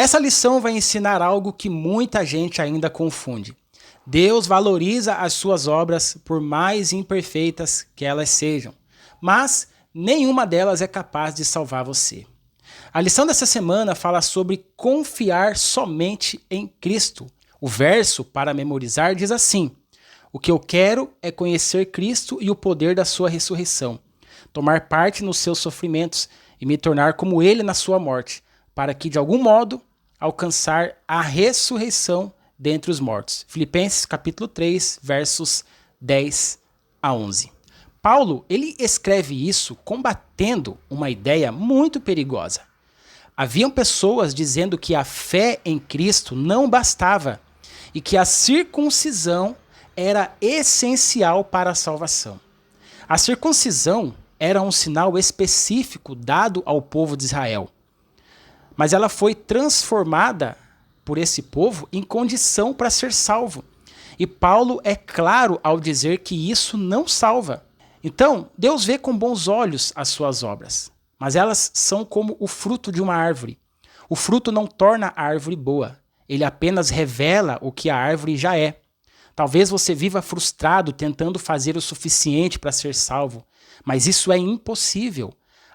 Essa lição vai ensinar algo que muita gente ainda confunde. Deus valoriza as suas obras por mais imperfeitas que elas sejam, mas nenhuma delas é capaz de salvar você. A lição dessa semana fala sobre confiar somente em Cristo. O verso para memorizar diz assim: o que eu quero é conhecer Cristo e o poder da sua ressurreição, tomar parte nos seus sofrimentos e me tornar como ele na sua morte, para que de algum modo alcançar a ressurreição dentre os mortos. Filipenses capítulo 3, versos 10 a 11. Paulo, ele escreve isso combatendo uma ideia muito perigosa. Haviam pessoas dizendo que a fé em Cristo não bastava e que a circuncisão era essencial para a salvação. A circuncisão era um sinal específico dado ao povo de Israel, mas ela foi transformada por esse povo em condição para ser salvo. E Paulo é claro ao dizer que isso não salva. Então, Deus vê com bons olhos as suas obras, mas elas são como o fruto de uma árvore. O fruto não torna a árvore boa, ele apenas revela o que a árvore já é. Talvez você viva frustrado tentando fazer o suficiente para ser salvo, mas isso é impossível.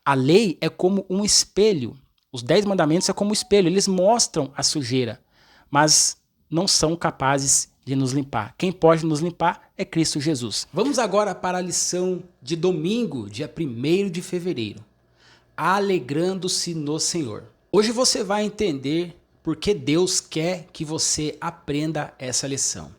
A lei é como um espelho. Os 10 mandamentos é como um espelho, eles mostram a sujeira, mas não são capazes de nos limpar. Quem pode nos limpar é Cristo Jesus. Vamos agora para a lição de domingo, dia 1º de fevereiro. Alegrando-se no Senhor. Hoje você vai entender por que Deus quer que você aprenda essa lição.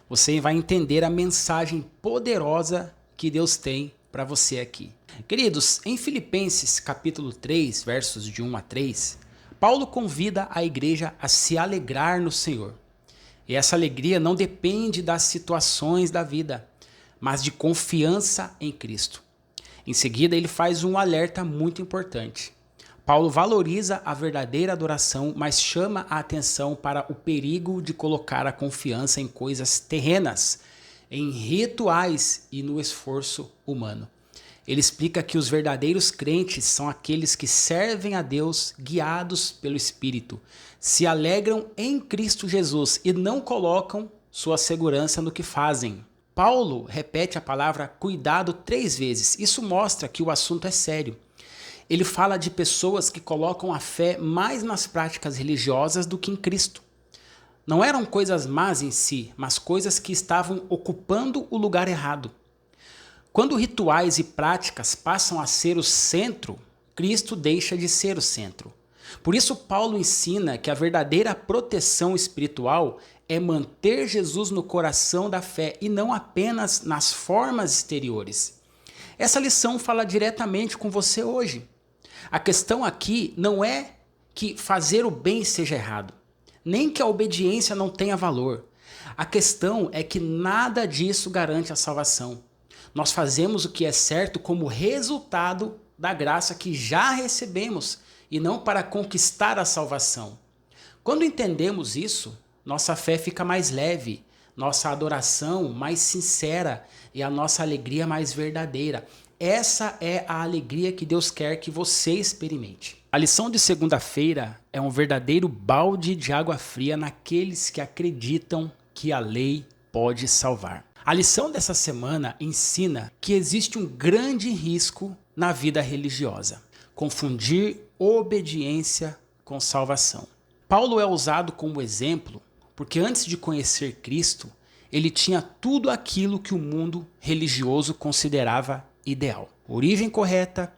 Você vai entender a mensagem poderosa que Deus tem para você aqui. Queridos, em Filipenses capítulo 3, versos de 1 a 3, Paulo convida a igreja a se alegrar no Senhor. E essa alegria não depende das situações da vida, mas de confiança em Cristo. Em seguida, ele faz um alerta muito importante. Paulo valoriza a verdadeira adoração, mas chama a atenção para o perigo de colocar a confiança em coisas terrenas, em rituais e no esforço humano. Ele explica que os verdadeiros crentes são aqueles que servem a Deus guiados pelo Espírito, se alegram em Cristo Jesus e não colocam sua segurança no que fazem. Paulo repete a palavra cuidado 3 vezes. Isso mostra que o assunto é sério. Ele fala de pessoas que colocam a fé mais nas práticas religiosas do que em Cristo. Não eram coisas más em si, mas coisas que estavam ocupando o lugar errado. Quando rituais e práticas passam a ser o centro, Cristo deixa de ser o centro. Por isso Paulo ensina que a verdadeira proteção espiritual é manter Jesus no coração da fé e não apenas nas formas exteriores. Essa lição fala diretamente com você hoje. A questão aqui não é que fazer o bem seja errado, nem que a obediência não tenha valor. A questão é que nada disso garante a salvação. Nós fazemos o que é certo como resultado da graça que já recebemos e não para conquistar a salvação. Quando entendemos isso, nossa fé fica mais leve, nossa adoração mais sincera e a nossa alegria mais verdadeira. Essa é a alegria que Deus quer que você experimente. A lição de segunda-feira é um verdadeiro balde de água fria naqueles que acreditam que a lei pode salvar. A lição dessa semana ensina que existe um grande risco na vida religiosa: confundir obediência com salvação. Paulo é usado como exemplo porque antes de conhecer Cristo, ele tinha tudo aquilo que o mundo religioso considerava ideal: origem correta,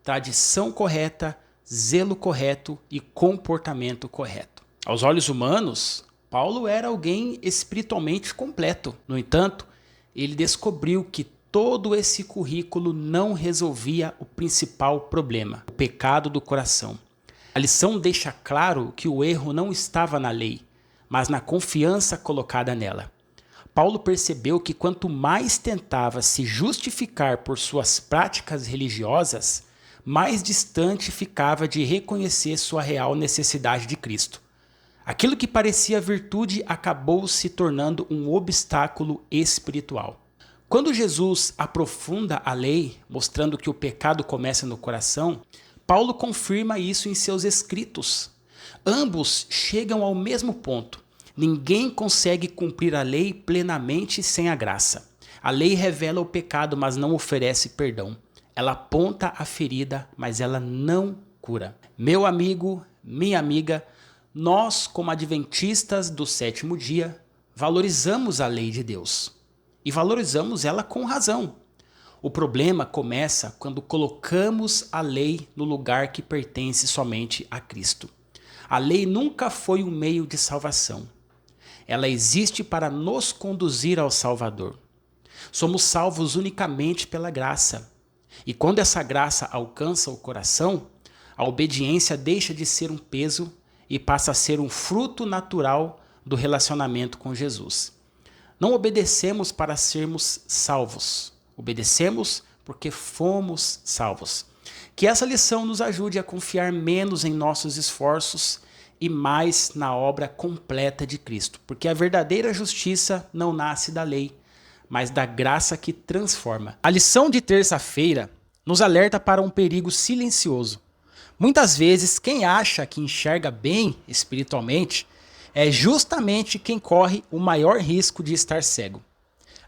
tradição correta, zelo correto e comportamento correto. Aos olhos humanos, Paulo era alguém espiritualmente completo. No entanto, ele descobriu que todo esse currículo não resolvia o principal problema: o pecado do coração. A lição deixa claro que o erro não estava na lei, mas na confiança colocada nela. Paulo percebeu que quanto mais tentava se justificar por suas práticas religiosas, mais distante ficava de reconhecer sua real necessidade de Cristo. Aquilo que parecia virtude acabou se tornando um obstáculo espiritual. Quando Jesus aprofunda a lei, mostrando que o pecado começa no coração, Paulo confirma isso em seus escritos. Ambos chegam ao mesmo ponto. Ninguém consegue cumprir a lei plenamente sem a graça. A lei revela o pecado, mas não oferece perdão. Ela aponta a ferida, mas ela não cura. Meu amigo, minha amiga, nós, como adventistas do sétimo dia, valorizamos a lei de Deus. E valorizamos ela com razão. O problema começa quando colocamos a lei no lugar que pertence somente a Cristo. A lei nunca foi um meio de salvação. Ela existe para nos conduzir ao Salvador. Somos salvos unicamente pela graça. E quando essa graça alcança o coração, a obediência deixa de ser um peso e passa a ser um fruto natural do relacionamento com Jesus. Não obedecemos para sermos salvos. Obedecemos porque fomos salvos. Que essa lição nos ajude a confiar menos em nossos esforços e mais na obra completa de Cristo. Porque a verdadeira justiça não nasce da lei, mas da graça que transforma. A lição de terça-feira nos alerta para um perigo silencioso. Muitas vezes, quem acha que enxerga bem espiritualmente é justamente quem corre o maior risco de estar cego.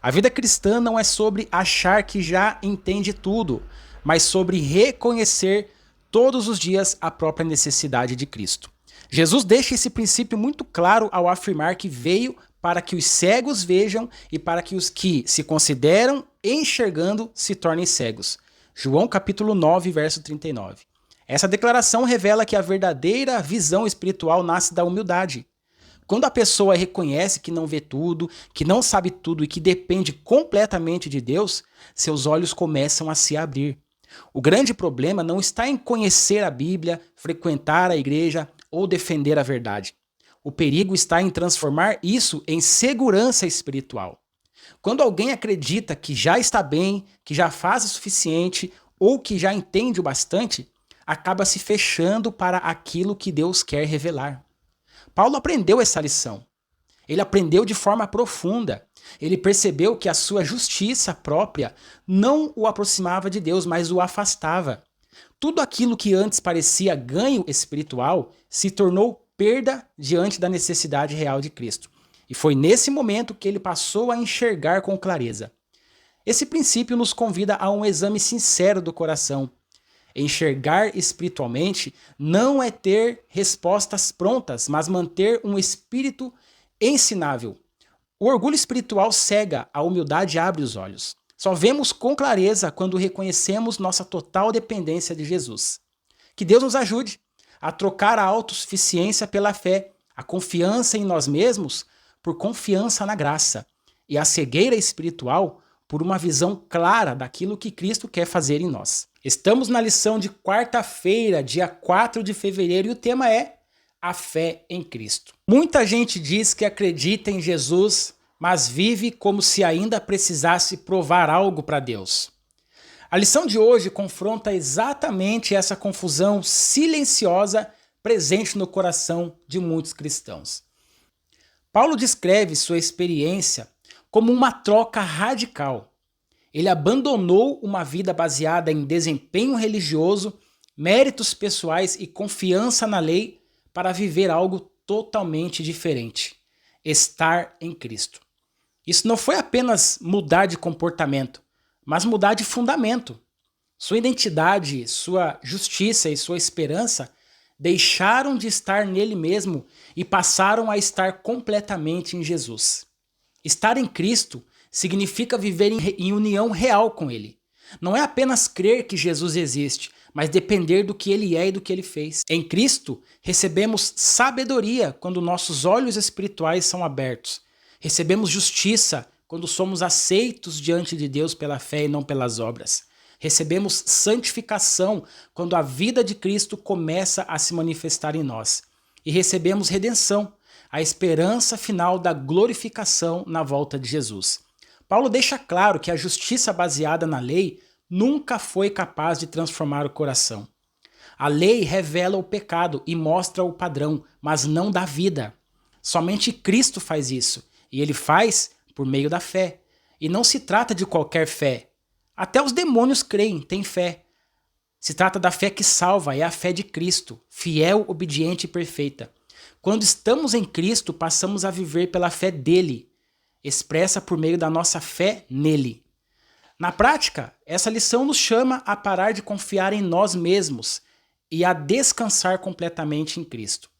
A vida cristã não é sobre achar que já entende tudo, mas sobre reconhecer todos os dias a própria necessidade de Cristo. Jesus deixa esse princípio muito claro ao afirmar que veio para que os cegos vejam e para que os que se consideram enxergando se tornem cegos. João capítulo 9, verso 39. Essa declaração revela que a verdadeira visão espiritual nasce da humildade. Quando a pessoa reconhece que não vê tudo, que não sabe tudo e que depende completamente de Deus, seus olhos começam a se abrir. O grande problema não está em conhecer a Bíblia, frequentar a igreja ou defender a verdade. O perigo está em transformar isso em segurança espiritual. Quando alguém acredita que já está bem, que já faz o suficiente ou que já entende o bastante, acaba se fechando para aquilo que Deus quer revelar. Paulo aprendeu essa lição. Ele aprendeu de forma profunda. Ele percebeu que a sua justiça própria não o aproximava de Deus, mas o afastava. Tudo aquilo que antes parecia ganho espiritual se tornou perda diante da necessidade real de Cristo. E foi nesse momento que ele passou a enxergar com clareza. Esse princípio nos convida a um exame sincero do coração. Enxergar espiritualmente não é ter respostas prontas, mas manter um espírito ensinável. O orgulho espiritual cega, a humildade abre os olhos. Só vemos com clareza quando reconhecemos nossa total dependência de Jesus. Que Deus nos ajude a trocar a autossuficiência pela fé, a confiança em nós mesmos por confiança na graça e a cegueira espiritual por uma visão clara daquilo que Cristo quer fazer em nós. Estamos na lição de quarta-feira, dia 4 de fevereiro, e o tema é a fé em Cristo. Muita gente diz que acredita em Jesus, mas vive como se ainda precisasse provar algo para Deus. A lição de hoje confronta exatamente essa confusão silenciosa presente no coração de muitos cristãos. Paulo descreve sua experiência como uma troca radical. Ele abandonou uma vida baseada em desempenho religioso, méritos pessoais e confiança na lei para viver algo totalmente diferente: estar em Cristo. Isso não foi apenas mudar de comportamento, mas mudar de fundamento. Sua identidade, sua justiça e sua esperança deixaram de estar nele mesmo e passaram a estar completamente em Jesus. Estar em Cristo significa viver em união real com Ele. Não é apenas crer que Jesus existe, mas depender do que Ele é e do que Ele fez. Em Cristo, recebemos sabedoria quando nossos olhos espirituais são abertos. Recebemos justiça quando somos aceitos diante de Deus pela fé e não pelas obras. Recebemos santificação quando a vida de Cristo começa a se manifestar em nós. E recebemos redenção, a esperança final da glorificação na volta de Jesus. Paulo deixa claro que a justiça baseada na lei nunca foi capaz de transformar o coração. A lei revela o pecado e mostra o padrão, mas não dá vida. Somente Cristo faz isso, e Ele faz por meio da fé. E não se trata de qualquer fé. Até os demônios creem, têm fé. Se trata da fé que salva, é a fé de Cristo, fiel, obediente e perfeita. Quando estamos em Cristo, passamos a viver pela fé dele, expressa por meio da nossa fé nele. Na prática, essa lição nos chama a parar de confiar em nós mesmos e a descansar completamente em Cristo.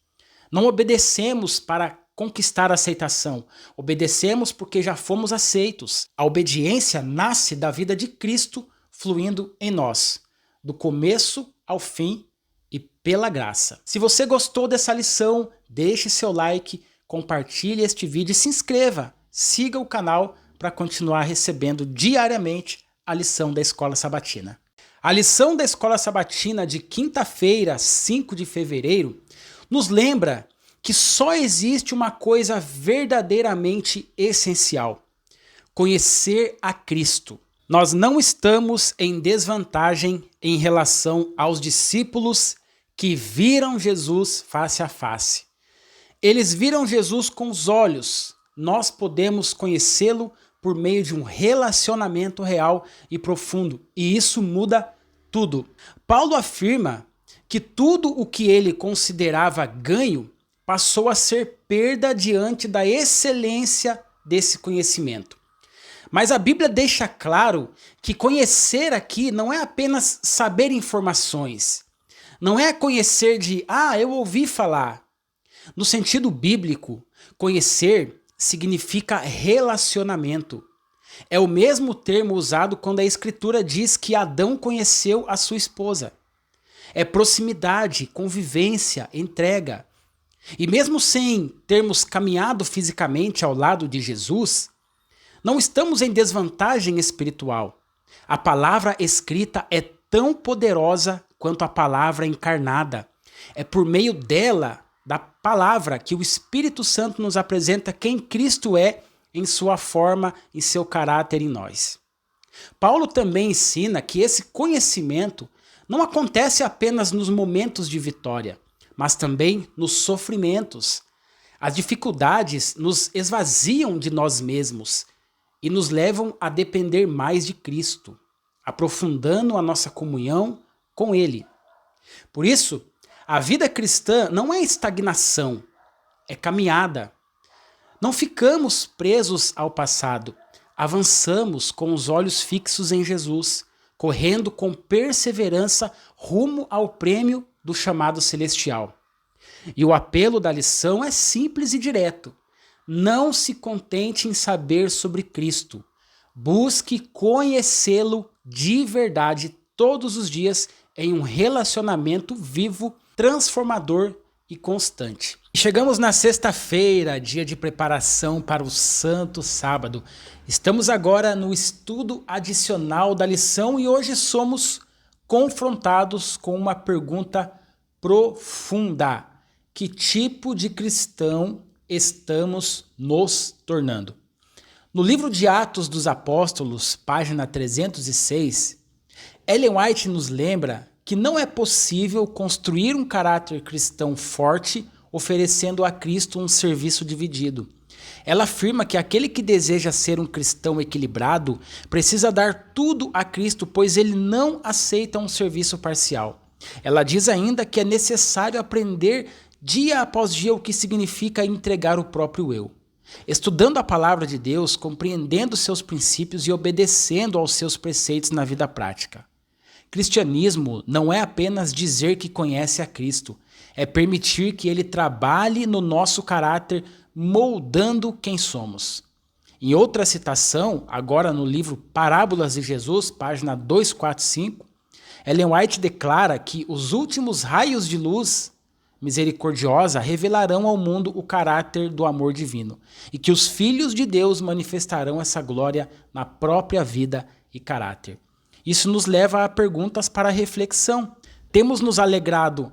Não obedecemos para conquistar a aceitação, obedecemos porque já fomos aceitos. A obediência nasce da vida de Cristo fluindo em nós, do começo ao fim e pela graça. Se você gostou dessa lição, deixe seu like, compartilhe este vídeo e se inscreva. Siga o canal para continuar recebendo diariamente a lição da Escola Sabatina. A lição da Escola Sabatina de quinta-feira, 5 de fevereiro, nos lembra que só existe uma coisa verdadeiramente essencial: conhecer a Cristo. Nós não estamos em desvantagem em relação aos discípulos que viram Jesus face a face. Eles viram Jesus com os olhos. Nós podemos conhecê-lo por meio de um relacionamento real e profundo, e isso muda tudo. Paulo afirma que tudo o que ele considerava ganho passou a ser perda diante da excelência desse conhecimento. Mas a Bíblia deixa claro que conhecer aqui não é apenas saber informações. Não é conhecer de, eu ouvi falar. No sentido bíblico, conhecer significa relacionamento. É o mesmo termo usado quando a Escritura diz que Adão conheceu a sua esposa. É proximidade, convivência, entrega. E mesmo sem termos caminhado fisicamente ao lado de Jesus, não estamos em desvantagem espiritual. A palavra escrita é tão poderosa quanto a palavra encarnada. É por meio dela, da palavra, que o Espírito Santo nos apresenta quem Cristo é em sua forma e seu caráter em nós. Paulo também ensina que esse conhecimento não acontece apenas nos momentos de vitória, mas também nos sofrimentos. As dificuldades nos esvaziam de nós mesmos e nos levam a depender mais de Cristo, aprofundando a nossa comunhão com Ele. Por isso, a vida cristã não é estagnação, é caminhada. Não ficamos presos ao passado, avançamos com os olhos fixos em Jesus, correndo com perseverança rumo ao prêmio do chamado celestial. E o apelo da lição é simples e direto. Não se contente em saber sobre Cristo. Busque conhecê-lo de verdade todos os dias em um relacionamento vivo, transformador e constante. Chegamos na sexta-feira, dia de preparação para o Santo Sábado. Estamos agora no estudo adicional da lição e hoje somos confrontados com uma pergunta profunda: que tipo de cristão estamos nos tornando? No livro de Atos dos Apóstolos, página 306, Ellen White nos lembra que não é possível construir um caráter cristão forte oferecendo a Cristo um serviço dividido. Ela afirma que aquele que deseja ser um cristão equilibrado precisa dar tudo a Cristo, pois ele não aceita um serviço parcial. Ela diz ainda que é necessário aprender dia após dia o que significa entregar o próprio eu. Estudando a palavra de Deus, compreendendo seus princípios e obedecendo aos seus preceitos na vida prática. Cristianismo não é apenas dizer que conhece a Cristo, é permitir que Ele trabalhe no nosso caráter, moldando quem somos. Em outra citação, agora no livro Parábolas de Jesus, página 245, Ellen White declara que os últimos raios de luz misericordiosa revelarão ao mundo o caráter do amor divino e que os filhos de Deus manifestarão essa glória na própria vida e caráter. Isso nos leva a perguntas para reflexão. Temos nos alegrado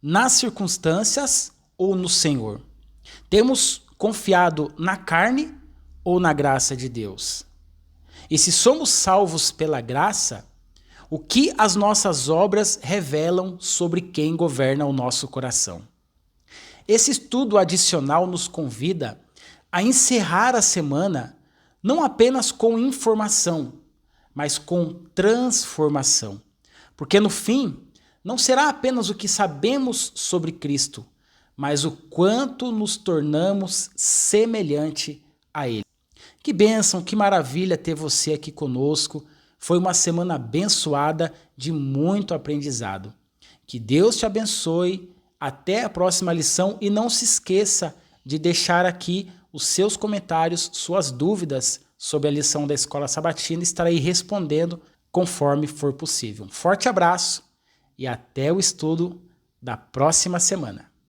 nas circunstâncias ou no Senhor? Temos confiado na carne ou na graça de Deus? E se somos salvos pela graça, o que as nossas obras revelam sobre quem governa o nosso coração? Esse estudo adicional nos convida a encerrar a semana não apenas com informação, mas com transformação. Porque no fim, não será apenas o que sabemos sobre Cristo, mas o quanto nos tornamos semelhante a Ele. Que bênção, que maravilha ter você aqui conosco. Foi uma semana abençoada de muito aprendizado. Que Deus te abençoe. Até a próxima lição e não se esqueça de deixar aqui os seus comentários, suas dúvidas sobre a lição da Escola Sabatina. Estarei respondendo conforme for possível. Um forte abraço e até o estudo da próxima semana.